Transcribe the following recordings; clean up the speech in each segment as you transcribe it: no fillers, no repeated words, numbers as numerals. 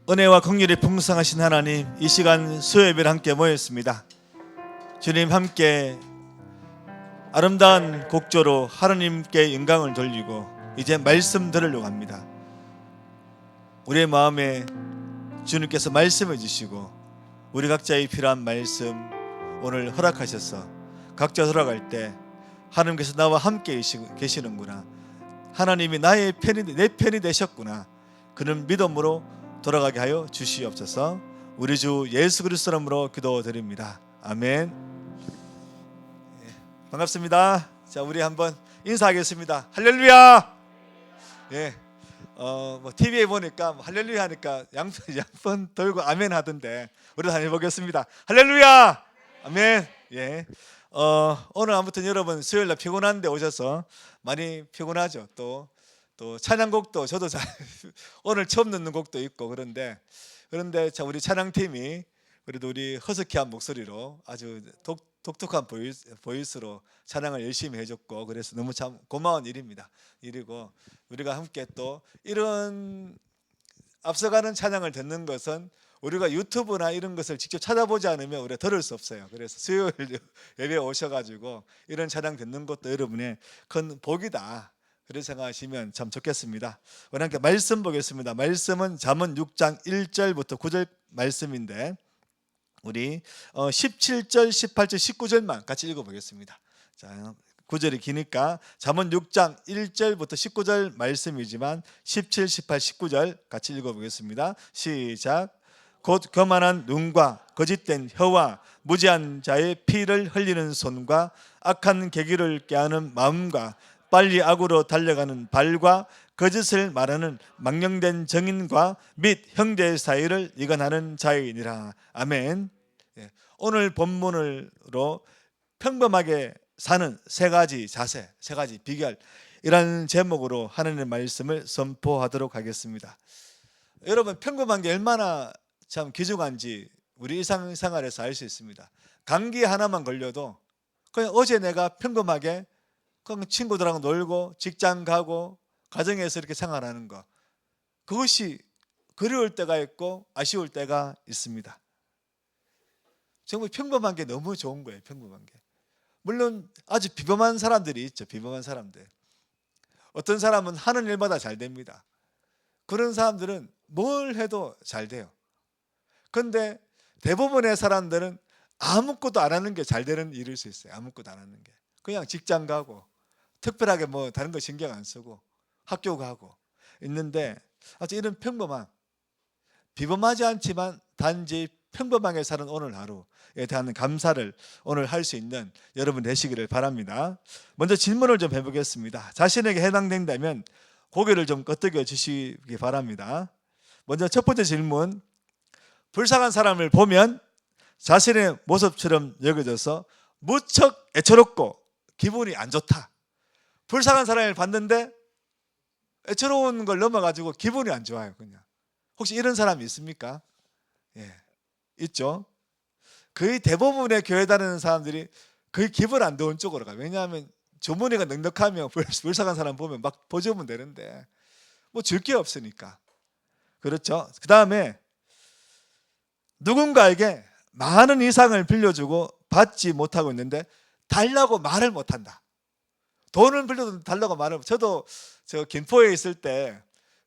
은혜와 긍휼이 풍성하신 하나님, 이 시간 수요예배를 함께 모였습니다. 주님 함께 아름다운 곡조로 하나님께 영광을 돌리고 이제 말씀 들으려고 합니다. 우리의 마음에 주님께서 말씀해 주시고 우리 각자의 필요한 말씀 오늘 허락하셔서 각자 돌아갈 때 하나님께서 나와 함께 계시는구나, 하나님이 나의 편이 내 편이 되셨구나, 그런 믿음으로 돌아가게 하여 주시옵소서. 우리 주 예수 그리스도 이름으로 기도드립니다. 아멘. 반갑습니다. 자, 우리 한번 인사하겠습니다. 할렐루야. 예. TV에 보니까 할렐루야 하니까 양손 들고 아멘 하던데 우리도 한번 해보겠습니다. 할렐루야. 아멘. 예. 오늘 아무튼 여러분 수요일날 피곤한데 오셔서 많이 피곤하죠. 또 찬양곡도 저도 오늘 처음 듣는 곡도 있고 그런데 자, 우리 찬양팀이 그래도 우리 허스키한 목소리로 아주 독특한 보이스로 찬양을 열심히 해줬고, 그래서 너무 참 고마운 일이고 우리가 함께 또 이런 앞서가는 찬양을 듣는 것은 우리가 유튜브나 이런 것을 직접 찾아보지 않으면 우리가 들을 수 없어요. 그래서 수요일 예배에 오셔가지고 이런 찬양 듣는 것도 여러분의 큰 복이다, 그렇게 생각하시면 참 좋겠습니다. 우리 함께 말씀 보겠습니다. 말씀은 잠언 6장 1절부터 9절 말씀인데 우리 17절, 18절, 19절만 같이 읽어보겠습니다. 자, 9절이 기니까 잠언 6장 1절부터 19절 말씀이지만 17, 18, 19절 같이 읽어보겠습니다. 시작. 곧 교만한 눈과 거짓된 혀와 무지한 자의 피를 흘리는 손과 악한 계기를 꾀하는 마음과 빨리 악으로 달려가는 발과 거짓을 말하는 망령된 정인과 및 형제 사이를 이간하는 자이니라. 아멘. 오늘 본문으로 평범하게 사는 세 가지 자세, 세 가지 비결, 이라는 제목으로 하나님의 말씀을 선포하도록 하겠습니다. 여러분, 평범한 게 얼마나 참 귀중한지 우리 일상생활에서 알 수 있습니다. 감기 하나만 걸려도 그냥 어제 내가 평범하게 그냥 친구들하고 놀고 직장 가고 가정에서 이렇게 생활하는 거, 그것이 그리울 때가 있고 아쉬울 때가 있습니다. 정말 평범한 게 너무 좋은 거예요. 평범한 게. 물론 아주 비범한 사람들이 있죠. 비범한 사람들. 어떤 사람은 하는 일마다 잘 됩니다. 그런 사람들은 뭘 해도 잘 돼요. 그런데 대부분의 사람들은 아무것도 안 하는 게 잘 되는 일일 수 있어요. 아무것도 안 하는 게. 그냥 직장 가고 특별하게 뭐 다른 거 신경 안 쓰고 학교 가고 있는데, 아주 이런 평범한, 비범하지 않지만 단지 평범하게 사는 오늘 하루에 대한 감사를 오늘 할 수 있는 여러분 되시기를 바랍니다. 먼저 질문을 좀 해보겠습니다. 자신에게 해당된다면 고개를 좀 끄덕여 주시기 바랍니다. 먼저 첫 번째 질문. 불쌍한 사람을 보면 자신의 모습처럼 여겨져서 무척 애처롭고 기분이 안 좋다. 불쌍한 사람을 봤는데 애처로운 걸 넘어가지고 기분이 안 좋아요. 그냥. 혹시 이런 사람이 있습니까? 예, 있죠. 거의 대부분의 교회 다니는 사람들이 거의 기분 안 좋은 쪽으로 가요. 왜냐하면 주머니가 넉넉하면 불쌍한 사람 보면 막 보여주면 되는데 뭐 줄 게 없으니까. 그렇죠. 그 다음에 누군가에게 많은 이상을 빌려주고 받지 못하고 있는데 달라고 말을 못한다. 돈을 빌려도 달라고 말을. 저도 저 김포에 있을 때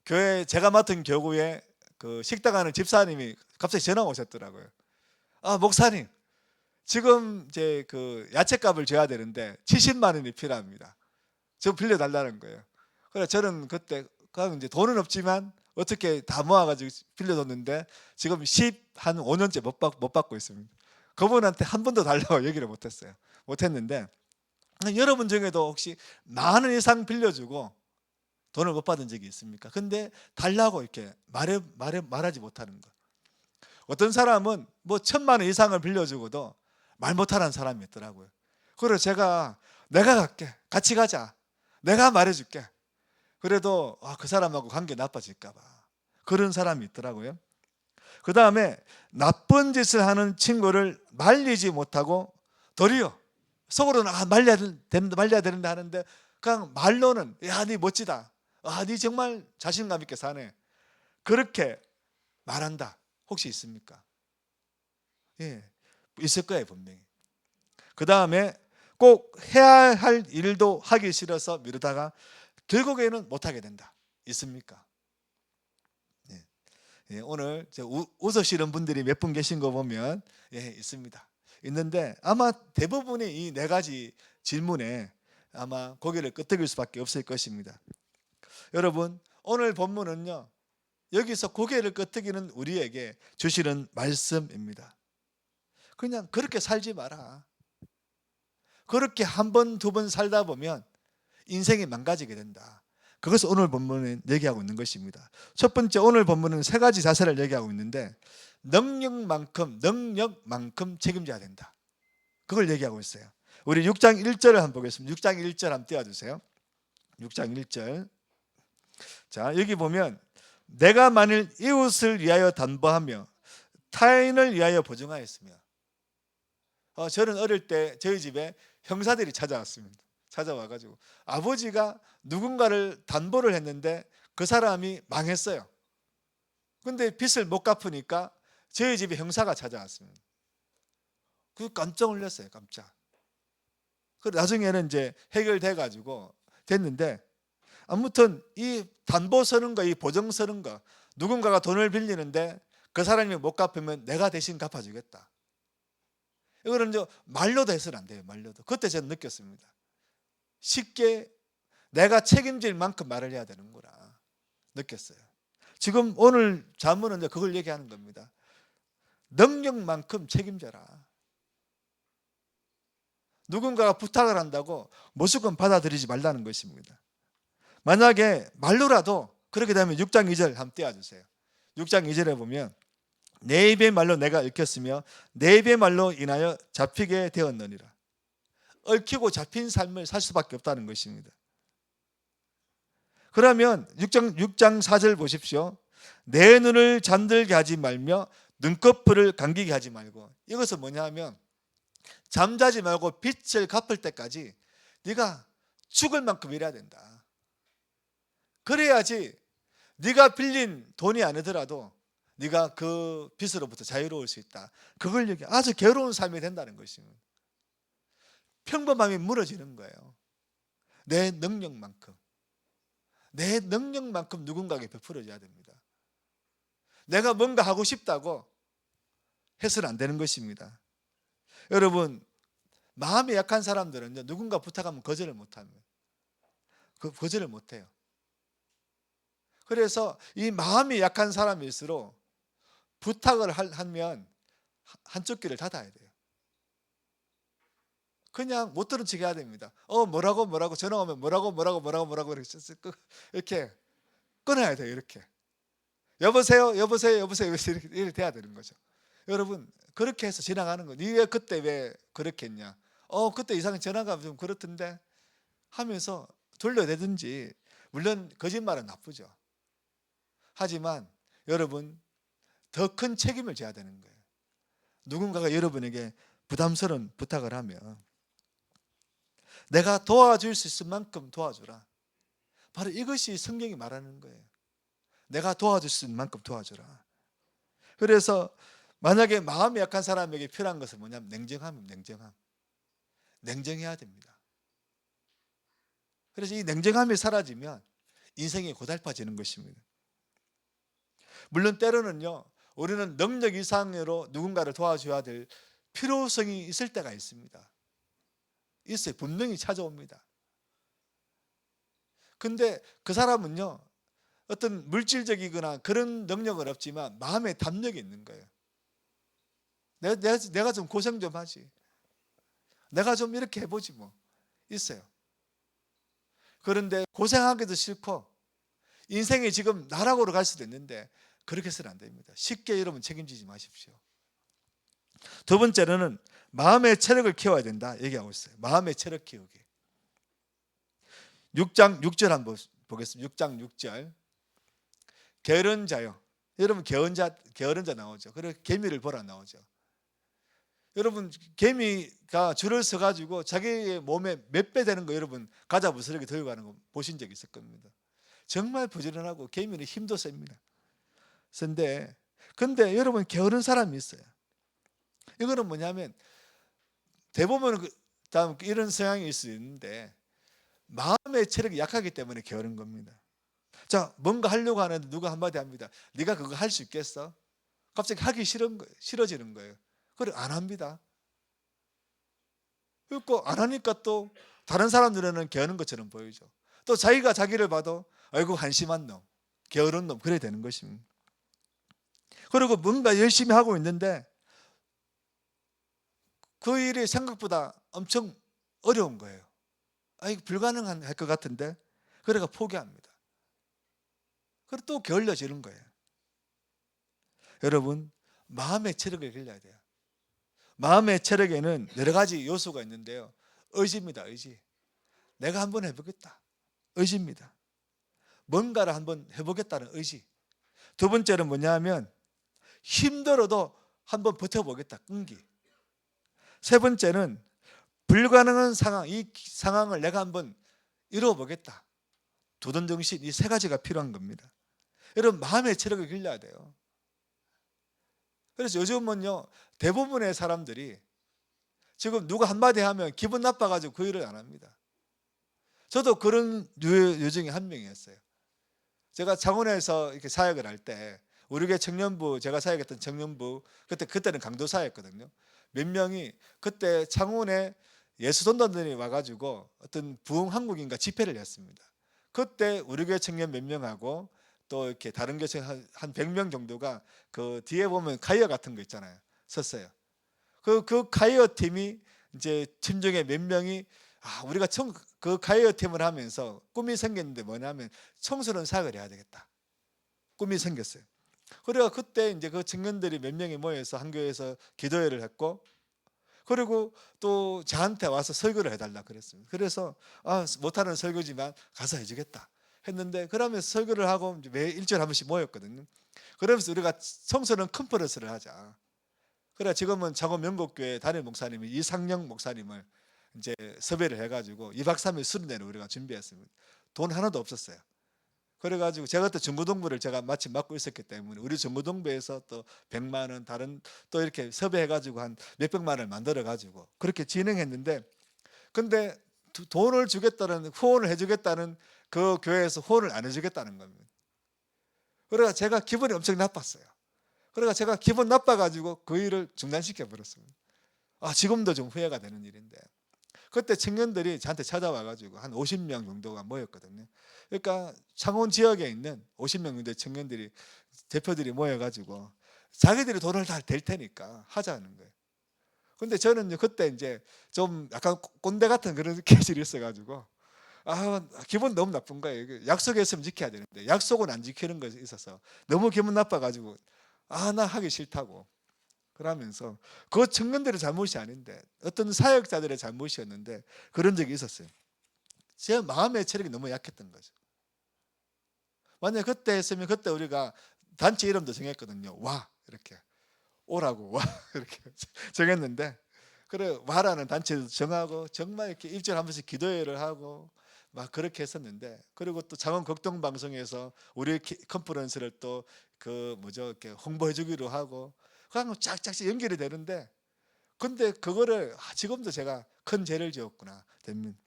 교회, 제가 맡은 교구에 그 식당 하는 집사님이 갑자기 전화가 오셨더라고요. 아, 목사님, 지금 이제 그 야채값을 줘야 되는데 70만 원이 필요합니다. 저 빌려달라는 거예요. 그래서 저는 그때 이제 돈은 없지만 어떻게 다 모아가지고 빌려줬는데 지금 한 5년째 못 받고 있습니다. 그분한테 한 번도 달라고 얘기를 못했는데, 여러분 중에도 혹시 많은 이상 빌려주고 돈을 못 받은 적이 있습니까? 근데 달라고 이렇게 말하지 못하는 거. 어떤 사람은 뭐 1,000만 원 이상을 빌려주고도 말 못하는 사람이 있더라고요. 그래서 내가 갈게, 같이 가자, 내가 말해줄게. 그래도 그 사람하고 관계 나빠질까 봐 그런 사람이 있더라고요. 그 다음에 나쁜 짓을 하는 친구를 말리지 못하고 도리어 속으로는 말려야 되는데 하는데 그냥 말로는 야, 네 멋지다, 아, 네 정말 자신감 있게 사네, 그렇게 말한다. 혹시 있습니까? 예, 있을 거예요 분명히. 그 다음에 꼭 해야 할 일도 하기 싫어서 미루다가 결국에는 못하게 된다. 있습니까? 예, 예, 오늘 웃으시는 분들이 몇 분 계신 거 보면 예, 있습니다. 있는데 아마 대부분의 이 네 가지 질문에 아마 고개를 끄덕일 수밖에 없을 것입니다. 여러분, 오늘 본문은요, 여기서 고개를 끄덕이는 우리에게 주시는 말씀입니다. 그냥 그렇게 살지 마라. 그렇게 한 번, 두 번 살다 보면 인생이 망가지게 된다. 그것을 오늘 본문에 얘기하고 있는 것입니다. 첫 번째, 오늘 본문은 세 가지 자세를 얘기하고 있는데 능력만큼 책임져야 된다. 그걸 얘기하고 있어요. 우리 6장 1절을 한번 보겠습니다. 6장 1절 한번 띄워주세요. 6장 1절. 자, 여기 보면 내가 만일 이웃을 위하여 담보하며 타인을 위하여 보증하였으며, 저는 어릴 때 저희 집에 형사들이 찾아왔습니다. 찾아와가지고 아버지가 누군가를 담보를 했는데 그 사람이 망했어요. 근데 빚을 못 갚으니까 저희 집에 형사가 찾아왔습니다. 그 깜짝 놀랐어요. 깜짝. 그 나중에는 이제 해결돼가지고 됐는데, 아무튼 이 담보 서는 거, 이 보증 서는 거, 누군가가 돈을 빌리는데 그 사람이 못 갚으면 내가 대신 갚아주겠다. 이거는 이제 말로도 해서는 안 돼요. 말로도. 그때 저는 느꼈습니다. 쉽게 내가 책임질 만큼 말을 해야 되는구나 느꼈어요. 지금 오늘 자문은 이제 그걸 얘기하는 겁니다. 능력만큼 책임져라. 누군가가 부탁을 한다고 무조건 받아들이지 말라는 것입니다. 만약에 말로라도 그렇게 되면 6장 2절 한번 띄워주세요. 6장 2절에 보면 내 입의 말로 내가 얽혔으며 내 입의 말로 인하여 잡히게 되었느니라. 얽히고 잡힌 삶을 살 수밖에 없다는 것입니다. 그러면 6장 4절 보십시오. 내 눈을 잠들게 하지 말며 눈꺼풀을 감기게 하지 말고. 이것은 뭐냐 하면 잠자지 말고 빚을 갚을 때까지 네가 죽을 만큼 일해야 된다. 그래야지 네가 빌린 돈이 아니더라도 네가 그 빚으로부터 자유로울 수 있다. 그걸 얘기 아주 괴로운 삶이 된다는 것입니다. 평범함이 무너지는 거예요. 내 능력만큼 누군가에게 베풀어줘야 됩니다. 내가 뭔가 하고 싶다고 해서는 안 되는 것입니다. 여러분, 마음이 약한 사람들은요, 누군가 부탁하면 거절을 못합니다. 거절을 못해요. 그래서 이 마음이 약한 사람일수록 부탁을 하면 한쪽 귀를 닫아야 돼요. 그냥 못 들은 척 해야 됩니다. 뭐라고 전화 오면 뭐라고 이렇게 끊어야 돼요. 이렇게 여보세요 이렇게 돼야 되는 거죠. 여러분, 그렇게 해서 지나가는 거. 니 왜 그때 왜 그렇게 했냐? 그때 이상한 전화가 좀 그렇던데 하면서 돌려내든지. 물론 거짓말은 나쁘죠. 하지만 여러분, 더 큰 책임을 져야 되는 거예요. 누군가가 여러분에게 부담스러운 부탁을 하면 내가 도와줄 수 있을 만큼 도와주라. 바로 이것이 성경이 말하는 거예요. 내가 도와줄 수 있는 만큼 도와주라. 그래서 만약에 마음이 약한 사람에게 필요한 것은 뭐냐면 냉정해야 됩니다. 그래서 이 냉정함이 사라지면 인생이 고달파지는 것입니다. 물론 때로는요, 우리는 능력 이상으로 누군가를 도와줘야 될 필요성이 있을 때가 있습니다. 있어요. 분명히 찾아옵니다. 근데 그 사람은요, 어떤 물질적이거나 그런 능력은 없지만 마음의 담력이 있는 거예요. 내가 좀 고생 좀 하지. 내가 좀 이렇게 해보지 뭐. 있어요. 그런데 고생하기도 싫고 인생이 지금 나락으로 갈 수도 있는데 그렇게 해서는 안 됩니다. 쉽게 여러분 책임지지 마십시오. 두 번째로는 마음의 체력을 키워야 된다 얘기하고 있어요. 마음의 체력 키우기. 6장 6절 한번 보겠습니다. 6장 6절. 게으른 자요. 여러분, 게으른 자 나오죠. 그리고 개미를 보라 나오죠. 여러분, 개미가 줄을 서가지고 자기의 몸에 몇 배 되는 거 여러분 가자 부스러기 들고 가는 거 보신 적 있을 겁니다. 정말 부지런하고 개미는 힘도 셉니다. 그런데 근데 여러분 게으른 사람이 있어요. 이거는 뭐냐면 대부분 다음 이런 성향이 있을 수 있는데 마음의 체력이 약하기 때문에 게으른 겁니다. 자, 뭔가 하려고 하는데 누가 한마디 합니다. 네가 그거 할 수 있겠어? 갑자기 하기 싫은 거예요. 싫어지는 거예요. 그래 안 합니다. 그리고 안 하니까 또 다른 사람들은 게으른 것처럼 보이죠. 또 자기가 자기를 봐도 아이고 한심한 놈, 게으른 놈 그래야 되는 것입니다. 그리고 뭔가 열심히 하고 있는데 그 일이 생각보다 엄청 어려운 거예요. 아, 이거 불가능한 할 것 같은데 그래가 포기합니다. 그리고 또 게을러지는 거예요. 여러분 마음의 체력을 길러야 돼요. 마음의 체력에는 여러 가지 요소가 있는데요. 의지입니다. 의지. 내가 한번 해보겠다. 의지입니다. 뭔가를 한번 해보겠다는 의지. 두 번째는 뭐냐 하면 힘들어도 한번 버텨보겠다. 끈기. 세 번째는 불가능한 상황, 이 상황을 내가 한번 이루어보겠다. 도전정신, 이 세 가지가 필요한 겁니다. 여러분 마음의 체력을 길러야 돼요. 그래서 요즘은요 대부분의 사람들이 지금 누가 한마디 하면 기분 나빠가지고 그 일을 안 합니다. 저도 그런 유 중에 한 명이었어요. 제가 창원에서 이렇게 사역을 할 때 우리 교회 청년부, 제가 사역했던 청년부 그때는 강도사였거든요. 몇 명이 그때 창원에 예수전도단이 와가지고 어떤 부흥한국인가 집회를 했습니다. 그때 우리 교회 청년 몇 명하고 또 이렇게 다른 교회 한 100명 정도가 그 뒤에 보면 카이어 같은 거 있잖아요. 섰어요. 그 카이어 팀이 이제 팀 중에 몇 명이 우리가 그 카이어 팀을 하면서 꿈이 생겼는데 뭐냐면 청소년 사역을 해야 되겠다. 꿈이 생겼어요. 그래서 그때 이제 그 청년들이 몇 명이 모여서 한 교회에서 기도회를 했고 그리고 또 저한테 와서 설교를 해달라 그랬습니다. 그래서 못하는 설교지만 가서 해주겠다 했는데 그러면서 설교를 하고 매 일주일에 한 번씩 모였거든요. 그러면서 우리가 청소년 컨퍼런스를 하자. 그래 지금은 창원 명곡교회 담임 목사님이 이상영 목사님을 이제 섭외를 해가지고 2박 3일 수련회를 우리가 준비했습니다. 돈 하나도 없었어요. 그래가지고 제가 그때 중고등부를 제가 마침 맡고 있었기 때문에 우리 중고등부에서 또 100만 원 다른 또 이렇게 섭외해가지고 한 몇백만 원을 만들어가지고 그렇게 진행했는데 근데 돈을 주겠다는 후원을 해주겠다는 그 교회에서 후원을 안 해주겠다는 겁니다. 그래서 제가 기분이 엄청 나빴어요. 그래서 제가 기분 나빠가지고 그 일을 중단시켜 버렸습니다. 지금도 좀 후회가 되는 일인데 그때 청년들이 저한테 찾아와가지고 한 50명 정도가 모였거든요. 그러니까 창원 지역에 있는 50명 정도의 청년들이 대표들이 모여가지고 자기들이 돈을 다 댈 테니까 하자는 거예요. 근데 저는 그때 이제 좀 약간 꼰대 같은 그런 기질이 있어가지고 기분 너무 나쁜 거예요. 약속했으면 지켜야 되는데 약속은 안 지키는 것이 있어서 너무 기분 나빠가지고 나 하기 싫다고 그러면서 그 청년들의 잘못이 아닌데 어떤 사역자들의 잘못이었는데 그런 적이 있었어요. 제 마음의 체력이 너무 약했던 거죠. 만약에 그때 했으면 그때 우리가 단체 이름도 정했거든요. 와 이렇게 오라고 와 이렇게 정했는데 그래 와라는 단체도 정하고 정말 이렇게 일주일에 한 번씩 기도회를 하고 막 그렇게 했었는데 그리고 또 창원 극동방송에서 우리 컨퍼런스를 또 이렇게 홍보해 주기로 하고 그냥 쫙쫙 연결이 되는데 근데 그거를 지금도 제가 큰 죄를 지었구나 됩니다.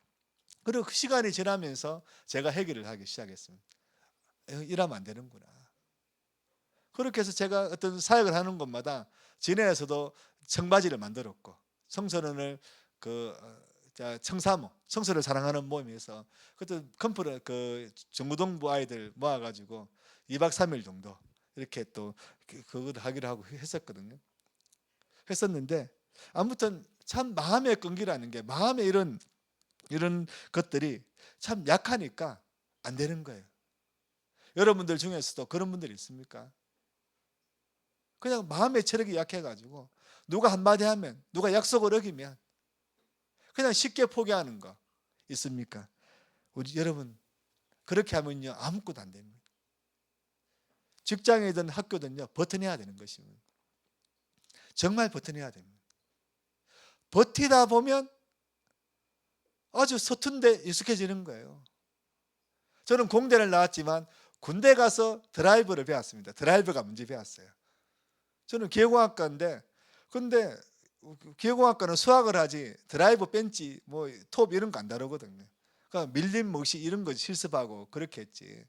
그리고 그 시간이 지나면서 제가 해결을 하기 시작했습니다. 이러면 안 되는구나. 그렇게 해서 제가 어떤 사역을 하는 곳마다 진해에서도 청바지를 만들었고 청소년을 청사모 청소를 사랑하는 모임에서 그때 중고등부 아이들 모아가지고 2박 3일 정도 이렇게 또 그걸 하기로 하고 했었거든요. 했었는데 아무튼 참 마음의 끈기라는 게 마음의 이런 것들이 참 약하니까 안 되는 거예요. 여러분들 중에서도 그런 분들이 있습니까? 그냥 마음의 체력이 약해가지고 누가 한마디 하면 누가 약속을 어기면 그냥 쉽게 포기하는 거 있습니까? 우리 여러분 그렇게 하면요 아무것도 안 됩니다. 직장이든 학교든요 버텨내야 되는 것입니다. 정말 버텨내야 됩니다. 버티다 보면 아주 서툰데 익숙해지는 거예요. 저는 공대를 나왔지만 군대 가서 드라이브를 배웠습니다. 드라이브가 뭔지 배웠어요. 저는 기계공학과인데, 근데 기계공학과는 수학을 하지 드라이브, 벤치, 뭐 톱 이런 거 안 다루거든요. 그러니까 밀림 몫이 이런 거 실습하고 그렇게 했지.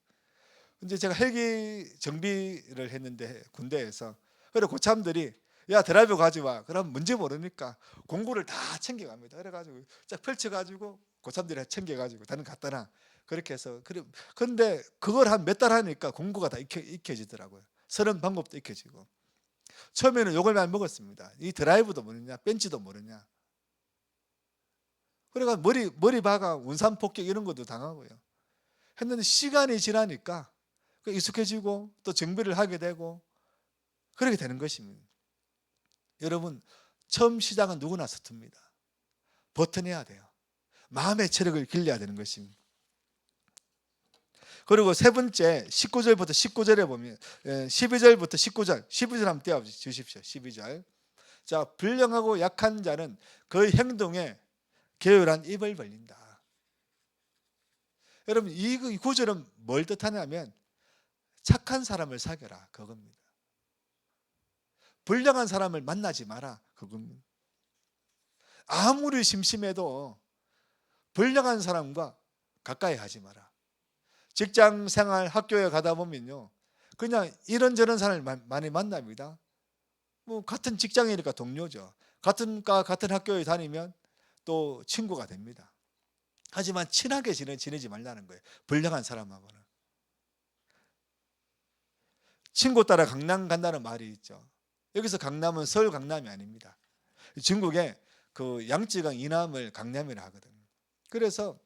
근데 제가 헬기 정비를 했는데 군대에서, 그래 고참들이 야 드라이브 가져와. 그럼 문제 모르니까 공구를 다 챙겨갑니다. 그래가지고 쫙 펼쳐가지고 고참들이 챙겨가지고 나는 갖다 놔. 그렇게 해서 그래. 근데 그걸 한 몇 달 하니까 공구가 다 익혀지더라고요. 서는 방법도 익혀지고. 처음에는 욕을 많이 먹었습니다. 이 드라이브도 모르냐, 벤치도 모르냐. 그래가 머리 박아 운산 폭격 이런 것도 당하고요. 했는데 시간이 지나니까 익숙해지고 또 정비를 하게 되고 그렇게 되는 것입니다. 여러분, 처음 시작은 누구나 서툽니다. 버텨내야 돼요. 마음의 체력을 길러야 되는 것입니다. 그리고 세 번째 19절부터 19절에 보면 12절부터 19절 12절 한번 띄워주십시오. 12절. 자, 불량하고 약한 자는 그 행동에 게으란 입을 벌린다. 여러분, 이 구절은 뭘 뜻하냐면 착한 사람을 사귀라 그겁니다. 불량한 사람을 만나지 마라 그겁니다. 아무리 심심해도 불량한 사람과 가까이 하지 마라. 직장 생활, 학교에 가다 보면요, 그냥 이런저런 사람을 많이 만납니다. 뭐 같은 직장이니까 동료죠. 같은 학교에 다니면 또 친구가 됩니다. 하지만 친하게 지내지 말라는 거예요. 불량한 사람하고는. 친구 따라 강남 간다는 말이 있죠. 여기서 강남은 서울 강남이 아닙니다. 중국에 그 양쯔강 이남을 강남이라 하거든요. 그래서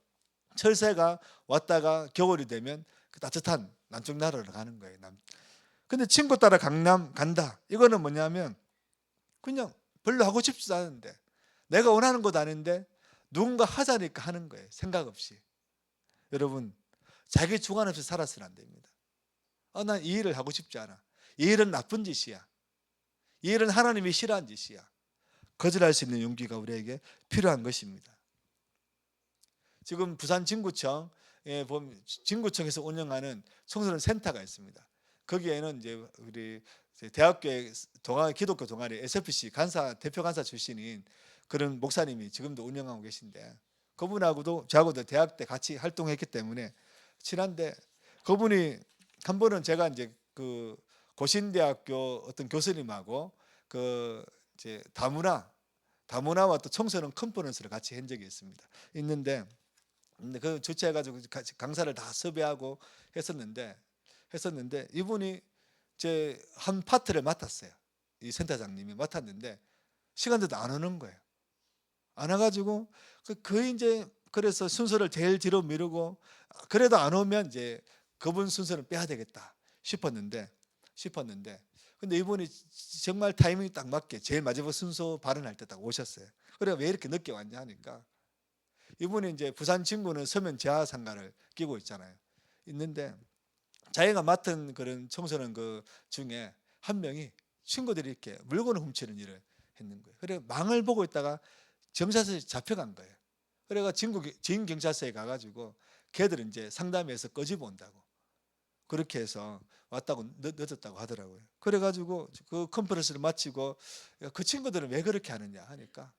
철새가 왔다가 겨울이 되면 그 따뜻한 남쪽 나라로 가는 거예요. 근데 친구 따라 강남 간다. 이거는 뭐냐면 그냥 별로 하고 싶지도 않은데 내가 원하는 것도 아닌데 누군가 하자니까 하는 거예요. 생각 없이. 여러분, 자기 주관 없이 살아서는 안 됩니다. 난 이 일을 하고 싶지 않아. 이 일은 나쁜 짓이야. 이 일은 하나님이 싫어하는 짓이야. 거절할 수 있는 용기가 우리에게 필요한 것입니다. 지금 부산 진구청에 보면 진구청에서 운영하는 청소년 센터가 있습니다. 거기에는 이제 우리 대학교의 기독교 동아리 SFC 대표 간사 출신인 그런 목사님이 지금도 운영하고 계신데, 그분하고도 저하고도 대학 때 같이 활동했기 때문에 친한데, 그분이 한 번은 제가 이제 그 고신대학교 어떤 교수님하고 그 이제 다문화와 또 청소년 컨퍼런스를 같이 한 적이 있는데 그 주최해가지고 강사를 다 섭외하고 했었는데 이분이 제 한 파트를 맡았어요. 이 센터장님이 맡았는데 시간대도 안 오는 거예요. 안 와가지고 이제 그래서 순서를 제일 뒤로 미루고, 그래도 안 오면 이제 그분 순서를 빼야 되겠다 싶었는데 근데 이분이 정말 타이밍이 딱 맞게 제일 마지막 순서 발언할 때 딱 오셨어요. 그래 왜 이렇게 늦게 왔냐 하니까, 이분이 이제 부산 진구는 서면 지하 상가를 끼고 있는데 자기가 맡은 그런 청소년 그 중에 한 명이 친구들이 이렇게 물건을 훔치는 일을 했는 거예요. 그래 망을 보고 있다가 경찰서에 잡혀간 거예요. 그래가 지인 경찰서에 가가지고 걔들은 이제 상담해서 꺼집어 온다고, 그렇게 해서 왔다고 늦었다고 하더라고요. 그래가지고 그 컨퍼런스를 마치고 그 친구들은 왜 그렇게 하느냐 하니까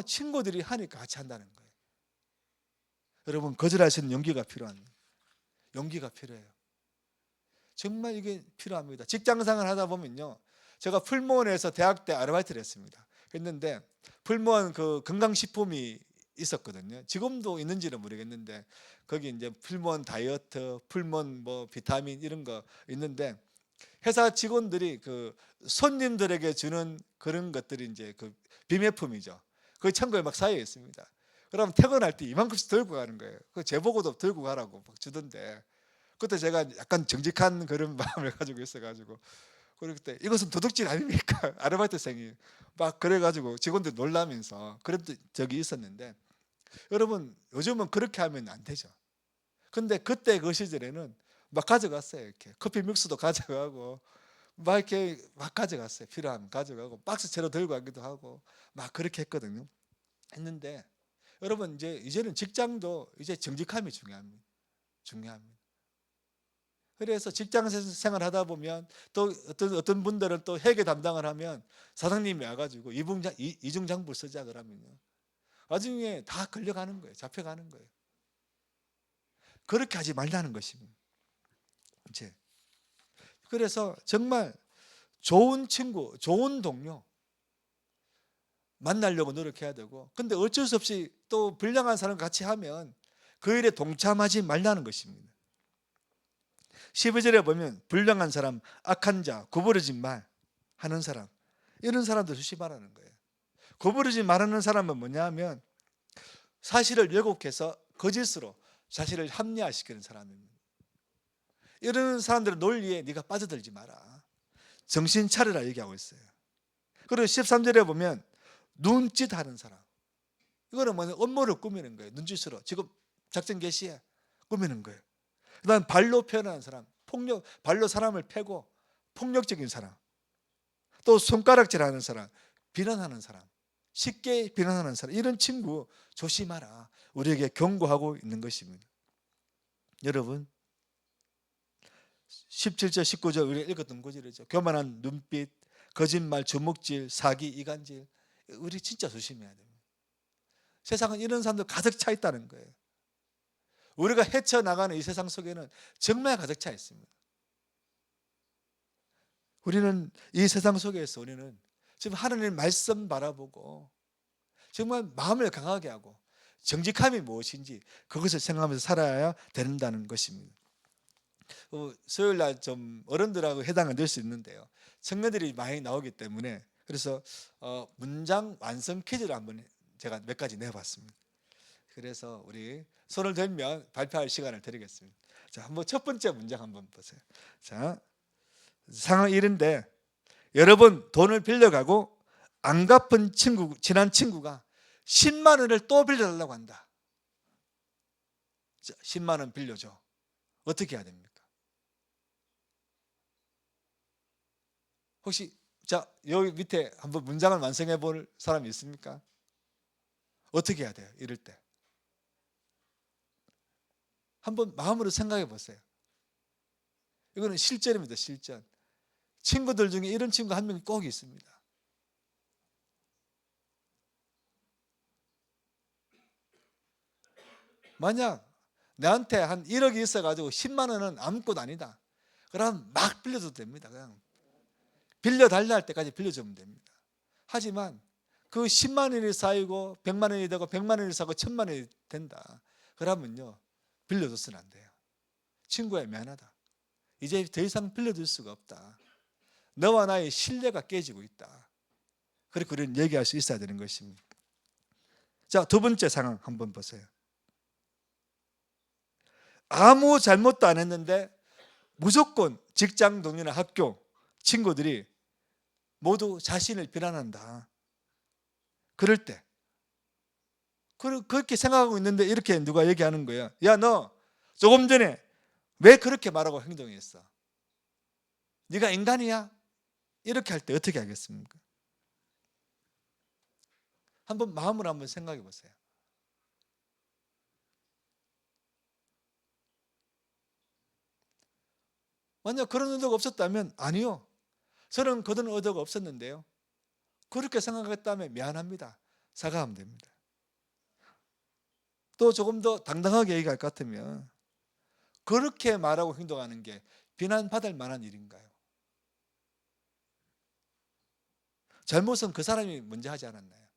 친구들이 하니까 같이 한다는 거예요. 여러분, 거절할 수 있는 용기가 필요해요. 정말 이게 필요합니다. 직장생활 하다 보면요, 제가 풀무원에서 대학 때 아르바이트를 했는데 풀무원 그 건강식품이 있었거든요. 지금도 있는지는 모르겠는데 거기 이제 풀무원 다이어트, 풀무원 뭐 비타민 이런 거 있는데 회사 직원들이 그 손님들에게 주는 그런 것들이 이제 그 비매품이죠. 그 창고에 막 쌓여 있습니다. 그럼 퇴근할 때 이만큼씩 들고 가는 거예요. 그 제보고도 들고 가라고 막 주던데, 그때 제가 약간 정직한 그런 마음을 가지고 있어가지고 그때 이것은 도둑질 아닙니까? 아르바이트생이 막 그래가지고 직원들 놀라면서 그런 적이 있었는데, 여러분 요즘은 그렇게 하면 안 되죠. 근데 그때 그 시절에는 막 가져갔어요. 이렇게 커피 믹스도 가져가고 막 이렇게 막 가져갔어요. 필요하면 가져가고 박스채로 들고 가기도 하고 막 그렇게 했거든요. 했는데 여러분 이제는 직장도 이제 정직함이 중요합니다. 그래서 직장 생활 하다 보면 또 어떤 분들은 또 회계 담당을 하면 사장님이 와가지고 이중장부를 쓰자 그러면요, 나중에 다 걸려가는 거예요. 잡혀가는 거예요. 그렇게 하지 말라는 것입니다. 이제 그래서 정말 좋은 친구, 좋은 동료 만나려고 노력해야 되고, 근데 어쩔 수 없이 또 불량한 사람과 같이 하면 그 일에 동참하지 말라는 것입니다. 12절에 보면 불량한 사람, 악한 자, 구부러진 말 하는 사람, 이런 사람들 조심하라는 거예요. 구부러진 말하는 사람은 뭐냐 하면 사실을 왜곡해서 거짓으로 자신을 합리화시키는 사람입니다. 이런 사람들의 논리에 네가 빠져들지 마라, 정신 차리라 얘기하고 있어요. 그리고 13절에 보면 눈짓하는 사람, 이거는 뭐냐, 업무를 꾸미는 거예요. 눈짓으로 지금 작전 개시에 꾸미는 거예요. 그 다음 발로 표현하는 사람, 발로 사람을 패고 폭력적인 사람, 또 손가락질하는 사람, 비난하는 사람, 쉽게 비난하는 사람, 이런 친구 조심하라, 우리에게 경고하고 있는 것입니다. 여러분 17절 19절 우리가 읽었던 구절이죠. 교만한 눈빛, 거짓말, 주먹질, 사기, 이간질, 우리 진짜 조심해야 됩니다. 세상은 이런 사람들 가득 차 있다는 거예요. 우리가 헤쳐나가는 이 세상 속에는 정말 가득 차 있습니다. 우리는 이 세상 속에서 우리는 지금 하나님의 말씀 바라보고 정말 마음을 강하게 하고 정직함이 무엇인지 그것을 생각하면서 살아야 된다는 것입니다. 수요일날 좀 어른들하고 해당은 될 수 있는데요, 청년들이 많이 나오기 때문에 그래서 문장 완성 퀴즈를 한번 제가 몇 가지 내봤습니다. 그래서 우리 손을 들면 발표할 시간을 드리겠습니다. 자, 한번 첫 번째 문장 한번 보세요. 자, 상황 이런데 여러분 돈을 빌려가고 안 갚은 친한 친구가 10만 원을 또 빌려달라고 한다. 자, 10만 원 빌려줘. 어떻게 해야 됩니까? 혹시 자, 여기 밑에 한번 문장을 완성해 볼 사람이 있습니까? 어떻게 해야 돼요? 이럴 때 한번 마음으로 생각해 보세요. 이거는 실전입니다. 실전. 친구들 중에 이런 친구 한 명 꼭 있습니다. 만약 나한테 한 1억이 있어가지고 10만 원은 아무것도 아니다, 그럼 막 빌려줘도 됩니다. 그냥 빌려달라 할 때까지 빌려주면 됩니다. 하지만 그 10만 원이 쌓이고 100만 원이 되고 100만 원이 쌓고 1000만 원이 된다, 그러면요 빌려줬으면 안 돼요. 친구야, 미안하다, 이제 더 이상 빌려줄 수가 없다, 너와 나의 신뢰가 깨지고 있다, 그렇게 우리는 얘기할 수 있어야 되는 것입니다. 자, 두 번째 상황 한번 보세요. 아무 잘못도 안 했는데 무조건 직장 동료나 학교 친구들이 모두 자신을 비난한다. 그럴 때 그렇게 생각하고 있는데 이렇게 누가 얘기하는 거야. 야, 너 조금 전에 왜 그렇게 말하고 행동했어? 네가 인간이야? 이렇게 할 때 어떻게 하겠습니까? 한번 마음으로 한번 생각해 보세요. 만약 그런 의도가 없었다면 아니요, 저는 그런 의도가 없었는데요, 그렇게 생각했다면 미안합니다, 사과하면 됩니다. 또 조금 더 당당하게 얘기할 것 같으면 그렇게 말하고 행동하는 게 비난받을 만한 일인가요? 잘못은 그 사람이 먼저 하지 않았나요?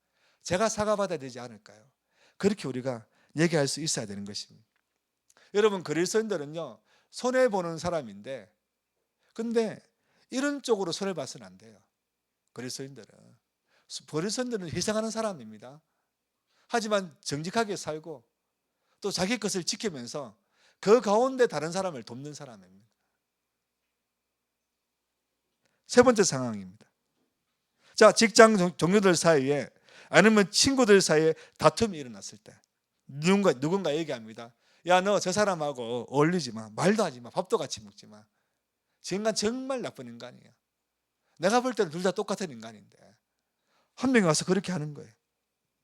제가 사과받아야 되지 않을까요? 그렇게 우리가 얘기할 수 있어야 되는 것입니다. 여러분, 그리스도인들은요 손해보는 사람인데, 근데 이런 쪽으로 손해봐서는 안 돼요. 그리스도인들은 희생하는 사람입니다. 하지만 정직하게 살고 또 자기 것을 지키면서 그 가운데 다른 사람을 돕는 사람입니다. 세 번째 상황입니다. 자, 직장 동료들 사이에 아니면 친구들 사이에 다툼이 일어났을 때 누군가 얘기합니다. 야, 너 저 사람하고 어울리지 마, 말도 하지 마, 밥도 같이 먹지 마, 저 인간 정말 나쁜 인간이야. 내가 볼 때는 둘 다 똑같은 인간인데 한 명이 와서 그렇게 하는 거예요.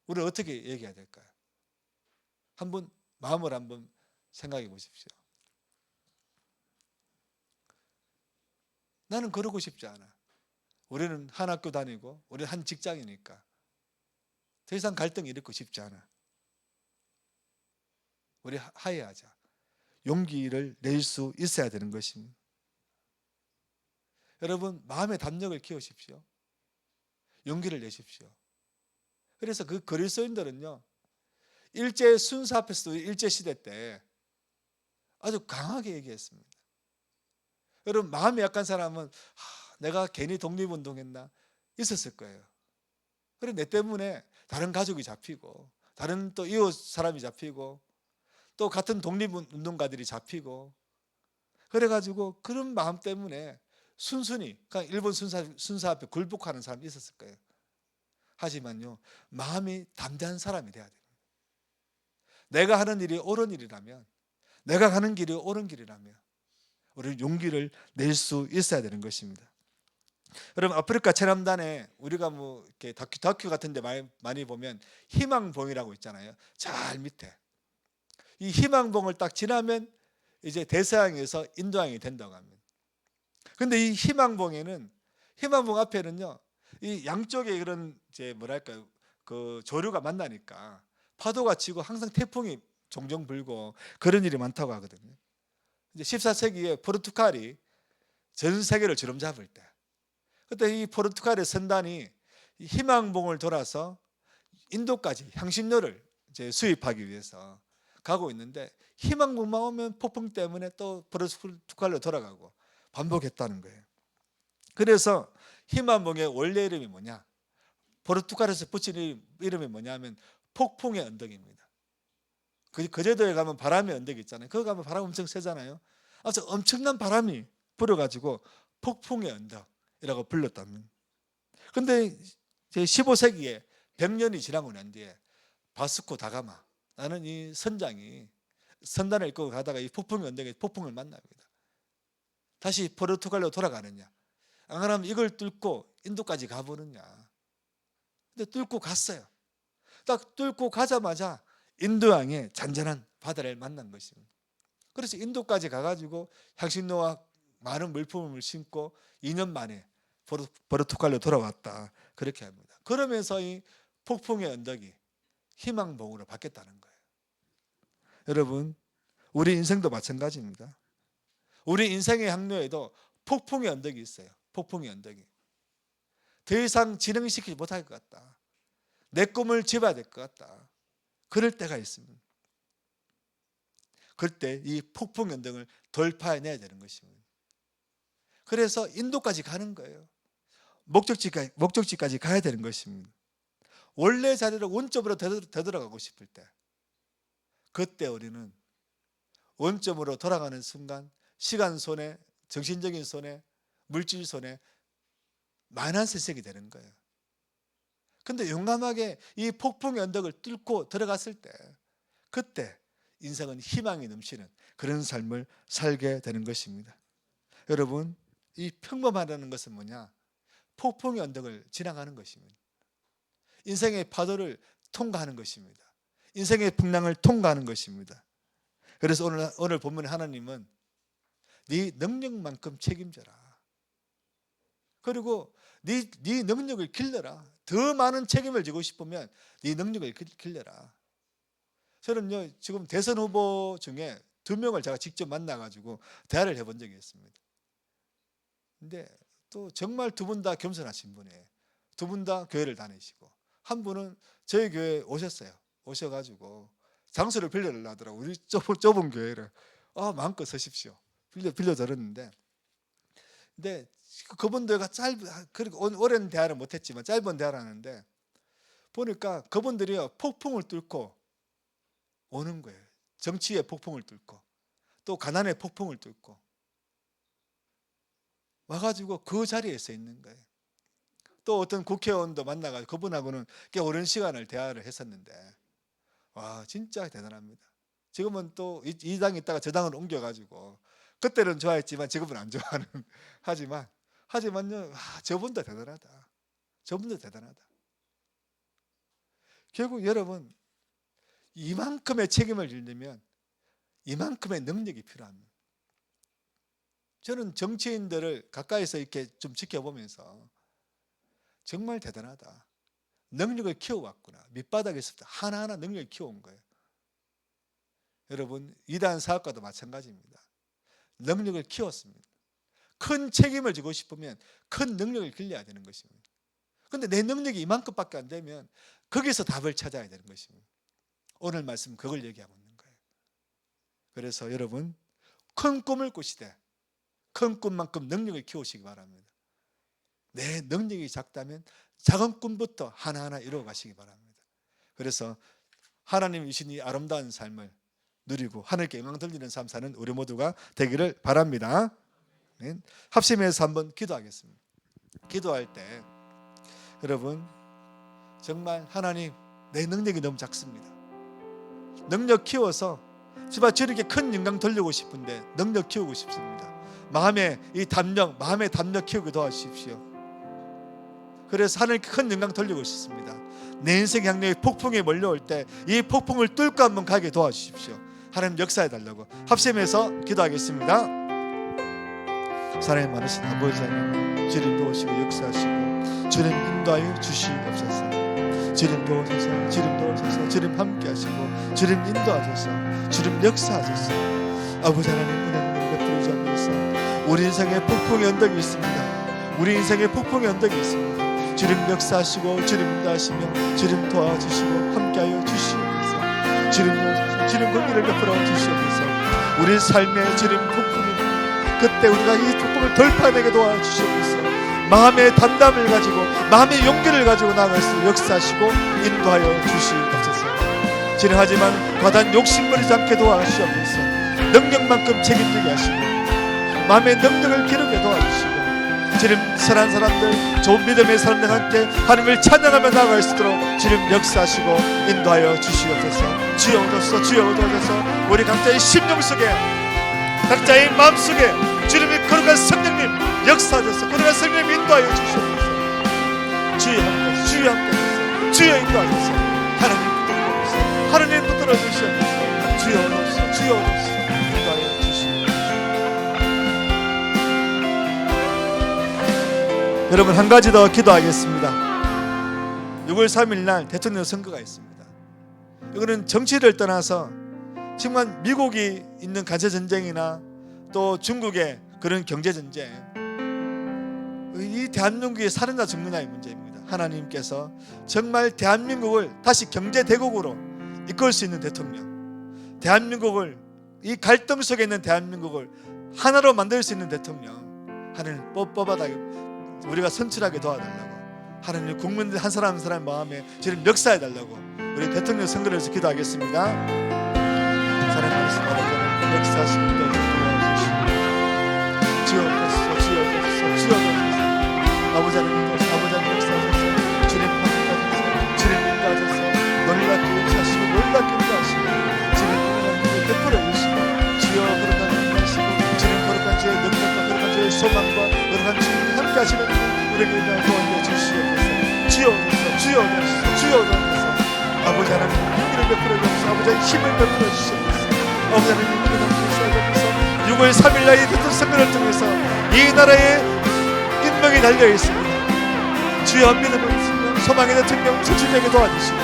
우리는 어떻게 얘기해야 될까요? 한번 마음을 한번 생각해 보십시오. 나는 그러고 싶지 않아. 우리는 한 학교 다니고 우리는 한 직장이니까 더 이상 갈등이 일으키고 싶지 않아. 우리 화해하자. 용기를 낼 수 있어야 되는 것입니다. 여러분, 마음의 담력을 키우십시오. 용기를 내십시오. 그래서 그 그리스도인들은요, 일제 순사 앞에서도 일제 시대 때 아주 강하게 얘기했습니다. 여러분, 마음이 약한 사람은 내가 괜히 독립운동했나 있었을 거예요. 그래, 내 때문에 다른 가족이 잡히고 다른 또 이웃 사람이 잡히고 또 같은 독립운동가들이 잡히고, 그래가지고 그런 마음 때문에 순순히 그냥 일본 순사 앞에 굴복하는 사람이 있었을 거예요. 하지만요, 마음이 담대한 사람이 돼야 됩니다. 내가 하는 일이 옳은 일이라면, 내가 가는 길이 옳은 길이라면 우리는 용기를 낼 수 있어야 되는 것입니다. 여러분, 아프리카 체험단에 우리가 뭐 이렇게 다큐 같은 데 많이 보면 희망봉이라고 있잖아요. 잘 밑에 이 희망봉을 딱 지나면 이제 대서양에서 인도양이 된다고 합니다. 근데 이 희망봉에는, 희망봉 앞에는요, 이 양쪽에 그런 이제 뭐랄까요, 그 조류가 만나니까 파도가 치고 항상 태풍이 종종 불고 그런 일이 많다고 하거든요. 이제 14세기에 포르투갈이 전 세계를 주름잡을 때, 그때 이 포르투갈의 선단이 이 희망봉을 돌아서 인도까지 향신료를 이제 수입하기 위해서 가고 있는데, 희망봉만 오면 폭풍 때문에 또 포르투갈로 돌아가고 반복했다는 거예요. 그래서 희망봉의 원래 이름이 뭐냐, 포르투갈에서 붙인 이름이 뭐냐면 폭풍의 언덕입니다. 그 제도에 가면 바람의 언덕이 있잖아요. 거기 가면 바람 엄청 세잖아요. 아주 엄청난 바람이 불어가지고 폭풍의 언덕이라고 불렀답니다. 근데 15세기에 100년이 지나고 난 뒤에 바스코 다가마라는 이 선장이 선단을 이끌고 가다가 이 폭풍의 언덕에 폭풍을 만납니다. 다시 포르투갈로 돌아가느냐, 안 그러면 이걸 뚫고 인도까지 가보느냐. 근데 뚫고 갔어요. 딱 뚫고 가자마자 인도양의 잔잔한 바다를 만난 것입니다. 그래서 인도까지 가가지고 향신료와 많은 물품을 심고 2년 만에 포르투갈로 돌아왔다, 그렇게 합니다. 그러면서 이 폭풍의 언덕이 희망봉으로 바뀌었다는 거예요. 여러분, 우리 인생도 마찬가지입니다. 우리 인생의 항로에도 폭풍의 언덕이 있어요. 폭풍의 언덕이. 더 이상 진행시키지 못할 것 같다, 내 꿈을 집어야 될 것 같다, 그럴 때가 있습니다. 그때 이 폭풍 언덕을 돌파해내야 되는 것입니다. 그래서 인도까지 가는 거예요. 목적지까지 가야 되는 것입니다. 원래 자리로 원점으로 되돌아가고 싶을 때, 그때 우리는 원점으로 돌아가는 순간 시간 손해, 정신적인 손해, 물질 손해, 만한 세색이 되는 거예요. 근데 용감하게 이 폭풍의 언덕을 뚫고 들어갔을 때, 그때 인생은 희망이 넘치는 그런 삶을 살게 되는 것입니다. 여러분, 이 평범하다는 것은 뭐냐? 폭풍의 언덕을 지나가는 것입니다. 인생의 파도를 통과하는 것입니다. 인생의 풍랑을 통과하는 것입니다. 그래서 오늘 본문에 하나님은 네 능력만큼 책임져라. 그리고 네 능력을 길러라. 더 많은 책임을 지고 싶으면 네 능력을 길러라. 저는요, 지금 대선 후보 중에 2명을 제가 직접 만나가지고 대화를 해본 적이 있습니다. 근데 또 정말 2분 다 겸손하신 분이에요. 2분 다 교회를 다니시고, 한 분은 저희 교회에 오셨어요. 오셔가지고 장소를 빌려달라 하더라고요. 우리 좁은 교회를. 마음껏 서십시오. 빌려 들었는데, 근데 그분들과 그리고 오랜 대화를 못했지만 짧은 대화를 하는데, 보니까 그분들이요, 폭풍을 뚫고 오는 거예요. 정치의 폭풍을 뚫고 또 가난의 폭풍을 뚫고 와가지고 그 자리에 서 있는 거예요. 또 어떤 국회의원도 만나가지고 그분하고는 꽤 오랜 시간을 대화를 했었는데, 와, 진짜 대단합니다. 지금은 또 이 당에 있다가 저 당으로 옮겨가지고, 그때는 좋아했지만 지금은 안 좋아하는 하지만요, 저분도 대단하다, 저분도 대단하다. 결국 여러분, 이만큼의 책임을 지려면 이만큼의 능력이 필요합니다. 저는 정치인들을 가까이서 이렇게 좀 지켜보면서 정말 대단하다. 능력을 키워왔구나. 밑바닥에서부터 하나하나 능력을 키워온 거예요. 여러분, 이단 사업가도 마찬가지입니다. 능력을 키웠습니다. 큰 책임을 지고 싶으면 큰 능력을 길러야 되는 것입니다. 그런데 내 능력이 이만큼밖에 안 되면 거기서 답을 찾아야 되는 것입니다. 오늘 말씀 그걸 얘기하고 있는 거예요. 그래서 여러분, 큰 꿈을 꾸시되 큰 꿈만큼 능력을 키우시기 바랍니다. 내 능력이 작다면 작은 꿈부터 하나하나 이루어 가시기 바랍니다. 그래서 하나님 주신 이 아름다운 삶을 누리고 하늘께 영광 돌리는 삶 사는 우리 모두가 되기를 바랍니다. 합심해서 한번 기도하겠습니다. 기도할 때 여러분, 정말 하나님, 내 능력이 너무 작습니다. 능력 키워서 제발 저렇게 큰 영광 돌리고 싶은데 능력 키우고 싶습니다. 마음의 담력 키우게 도와주십시오. 그래서 하나님께 큰 영광 돌리고 싶습니다. 내 인생 향로에 폭풍이 몰려올 때 이 폭풍을 뚫고 한번 가게 도와주십시오. 하나님 역사해 달라고 합심해서 기도하겠습니다. 사랑이 많으신 아버지 하나님, 주님 도우시고 역사하시고 주님 인도하여 주시옵소서. 주님 도우소서, 주님 도우소서, 주님 함께하시고 주님 인도하소서, 주님 역사하소서. 아버지 하나님, 은혜를 베풀어 주옵소서. 우리 인생에 폭풍의 언덕이 있습니다. 우리 인생에 폭풍의 언덕이 있습니다. 주님 역사하시고 주님 인도하시며 주님 도와주시고 함께하여 주시옵소서. 주님 도우소서, 주님 긍휼을 베풀어 주시옵소서. 우리 삶의 주님 폭풍이 그때 우리가 이 폭풍을 돌파하게 도와주시옵소서. 마음의 담담을 가지고 마음의 용기를 가지고 나아갈 수 역사하시고 인도하여 주시옵소서. 진행하지만 과단 욕심부리지 않게 도와주시옵소서. 능력만큼 책임지게 하시고 마음의 능력을 기르게 도와주시고 주님, 선한 사람들, 좋은 믿음의 사람들한테 하나님을 찬양하며 나아갈 수 있도록 주님 역사하시고 인도하여 주시옵소서. 주여 오소서, 주여 오소서. 우리 각자의 심령 속에, 각자의 마음 속에 주님이 거룩한 성령님 역사하셔서 거룩한 성령님 인도하여 주시옵소서. 주여 함께하소서, 주여 함께하소서, 주여 인도하소서. 하나님 붙들어 주시옵소서. 하나님 붙들어 주시옵소서. 주여 오소서, 주여 오소서. 인도하여 주시옵소서. 여러분, 한 가지 더 기도하겠습니다. 6월 3일 날 대통령 선거가 있습니다. 이거는 정치를 떠나서 정말 미국이 있는 간세전쟁이나 또 중국의 그런 경제전쟁, 이 대한민국이 사느냐 죽느냐의 문제입니다. 하나님께서 정말 대한민국을 다시 경제대국으로 이끌 수 있는 대통령, 대한민국을, 이 갈등 속에 있는 대한민국을 하나로 만들 수 있는 대통령 하나님 뽑아달라고, 우리가 선출하게 도와달라고, 하나님 국민들 한 사람 한 사람 마음에 지금 역사해달라고 우리 대통령 선거를 위해서 기도하겠습니다. 사랑하는 말씀 아버지, 역사하시고 도와주시고 주여 오소서, 주여 오소서, 주여 오소서. 아버지 하나님, 아버지 하나님 역사하소서. 주님 함께하소서, 주님 인도하소서. 놀랍게 역사하시고 놀랍게 인도하시고 주님 하나님 베풀어 주시고 주여 거룩한 인도하시고 주님 거룩한 주의 능력과 거룩한 주의 소망과 거룩한 주님 함께하시는 우리에게 인도하여 도와주시옵소서. 주여 오소서, 주여 오소서, 주여 오소서. 아버지 하나님 힘을 베풀어 주옵소서. 아버지 하나님 힘을 베풀어 주시옵소서. 아버지 하나님 힘을 베풀어 주옵소서. 6월 3일 날 이 대통령 선거를 통해서 이 나라의 인명이 달려 있습니다. 주여 믿음을 주시며 소망의 대통령 주님에게 도와주시고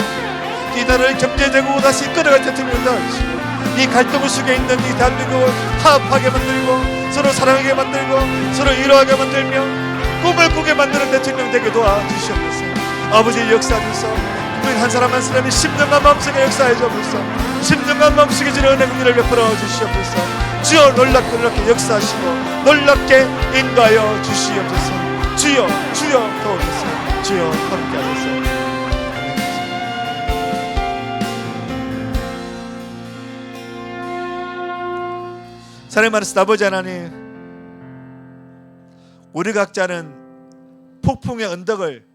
이 나라를 경제제국으로 다시 끌어갈 대통령 도와주시고 이 갈등 속에 있는 이 대한민국을 화합하게 만들고 서로 사랑하게 만들고 서로 이루하게 만들며 꿈을 꾸게 만드는 대통령 되게 도와주시옵소서. 아버지 역사하셔서 우리 한 사람 한 사람이 10년간 마음속에 역사해 주옵소서. 10년간 마음속에 주는 은혜 긍휼을 베풀어 주시옵소서. 주여 놀랍게 놀랍게 역사하시고 놀랍게 인도하여 주시옵소서. 주여 주여 도와주소서. 주여 함께하소서. 사랑의 말씀 아버지 하나님, 우리 각자는 폭풍의 언덕을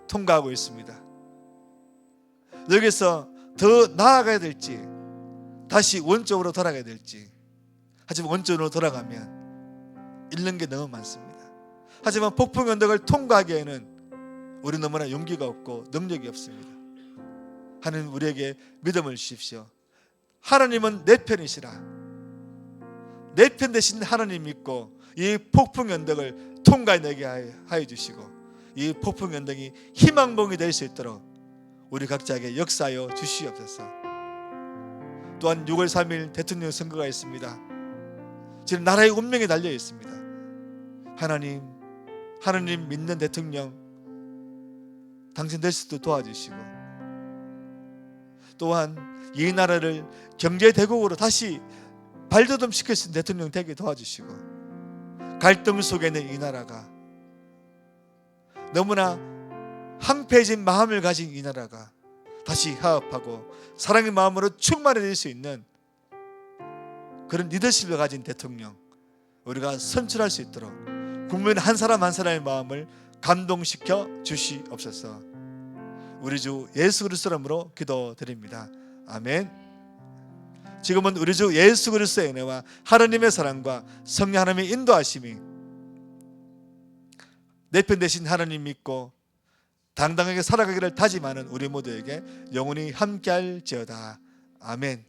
통과하고 있습니다. 여기서 더 나아가야 될지 다시 원점으로 돌아가야 될지, 하지만 원점으로 돌아가면 잃는 게 너무 많습니다. 하지만 폭풍의 언덕을 통과하기에는 우리 너무나 용기가 없고 능력이 없습니다. 하나님 우리에게 믿음을 주십시오. 하나님은 내 편이시라. 내 편 되신 하나님 믿고 이 폭풍 언덕을 통과해내게 하여 주시고 이 폭풍 언덕이 희망봉이 될 수 있도록 우리 각자에게 역사하여 주시옵소서. 또한 6월 3일 대통령 선거가 있습니다. 지금 나라의 운명이 달려 있습니다. 하나님 믿는 대통령 당선될 수도 도와주시고, 또한 이 나라를 경제 대국으로 다시 발돋움 시킬 수 있는 대통령 되게 도와주시고, 갈등 속에 있는 이 나라가, 너무나 황폐해진 마음을 가진 이 나라가 다시 화합하고 사랑의 마음으로 충만해질 수 있는 그런 리더십을 가진 대통령 우리가 선출할 수 있도록 국민 한 사람 한 사람의 마음을 감동시켜 주시옵소서. 우리 주 예수 그리스도의 이름으로 기도드립니다. 아멘. 지금은 우리 주 예수 그리스도의 은혜와 하나님의 사랑과 성령 하나님의 인도하심이 내 편 되신 하나님 믿고 당당하게 살아가기를 다짐하는 우리 모두에게 영원히 함께할지어다. 아멘.